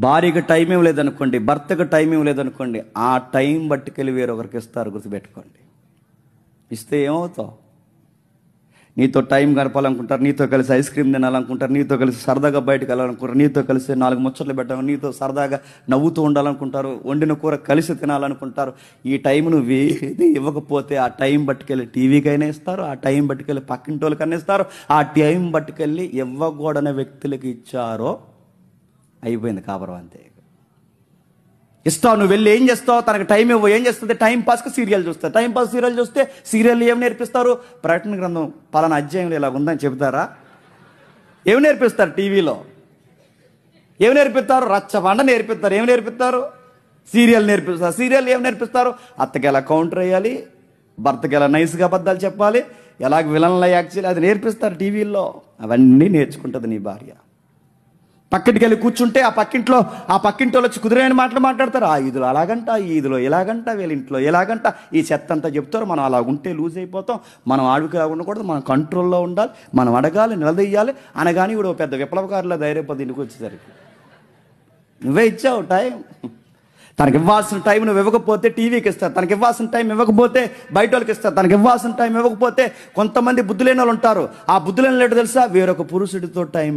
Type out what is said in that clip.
భార్యకి టైం ఏం లేదనుకోండి, భర్తకు టైం ఏం లేదనుకోండి, ఆ టైం బట్టుకెళ్ళి వేరొకరికి ఇస్తారు. గుర్తుపెట్టుకోండి. ఇస్తే ఏమవుతావు? నీతో టైం గడపాలనుకుంటారు, నీతో కలిసి ఐస్ క్రీమ్ తినాలనుకుంటారు, నీతో కలిసి సరదాగా బయటకు వెళ్ళాలనుకుంటారు, నీతో కలిసి 4 ముచ్చట్లు పెట్టాలి, నీతో సరదాగా నవ్వుతూ ఉండాలనుకుంటారు, వండిన కూర కలిసి తినాలనుకుంటారు. ఈ టైం నువ్వు ఏది ఇవ్వకపోతే ఆ టైం బట్టుకెళ్ళి టీవీకైనా ఇస్తారు, ఆ టైం బట్టుకెళ్ళి పక్కింటోళ్ళకైనా ఇస్తారు, ఆ టైం బట్టుకెళ్ళి ఇవ్వకూడని వ్యక్తులకి ఇచ్చారో అయిపోయింది కాపురం. అంతే. ఇస్తావు, నువ్వు వెళ్ళి ఏం చేస్తావు? తనకు టైం ఇవ్వు. ఏం చేస్తుంది? టైం పాస్కి సీరియల్ చూస్తుంది. టైం పాస్ సీరియల్ చూస్తే సీరియల్ ఏమి నేర్పిస్తారు? ప్రకటన గ్రంథం పలానా అధ్యాయంలో ఇలా ఉందని చెబుతారా? ఏమి నేర్పిస్తారు? టీవీలో ఏమి నేర్పిస్తారు? రచ్చబండ నేర్పిస్తారు. ఏమి నేర్పిస్తారు? సీరియల్ నేర్పిస్తారు. సీరియల్ ఏమి నేర్పిస్తారు? అత్తకి ఎలా కౌంటర్ వేయాలి, భర్తకి ఎలా నైస్గా అబద్ధాలు చెప్పాలి, ఎలాగ విలన్లా యాక్ట్ చేయాలి, అది నేర్పిస్తారు టీవీల్లో. అవన్నీ నేర్చుకుంటుంది నీ భార్య. పక్కింటికి వెళ్ళి కూర్చుంటే ఆ పక్కింటి వచ్చి కుదిరైన మాటలు మాట్లాడతారు. ఆ ఈదులో అలాగంట, ఈ ఈదులో ఎలాగంట, వీళ్ళ ఇంట్లో ఎలాగంట, ఈ చెత్త అంతా చెప్తారు. మనం అలా ఉంటే లూజ్ అయిపోతాం, మనం ఆడుకులా ఉండకూడదు, మనం కంట్రోల్లో ఉండాలి, మనం అడగాలి, నిలదీయాలి అనగాని ఇప్పుడు పెద్ద విప్లవకారుల ధైర్యపడి ఇంటికి వచ్చేసరికి నువ్వే ఇచ్చావు టైం. తనకి ఇవ్వాల్సిన టైం నువ్వు ఇవ్వకపోతే టీవీకి ఇస్తారు, తనకి ఇవ్వాల్సిన టైం ఇవ్వకపోతే బయట వాళ్ళకి ఇస్తారు, తనకి ఇవ్వాల్సిన టైం ఇవ్వకపోతే కొంతమంది బుద్ధులేని వాళ్ళు ఉంటారు. ఆ బుద్ధులేని లేడు తెలుసా? వేరొక పురుషుడితో టైం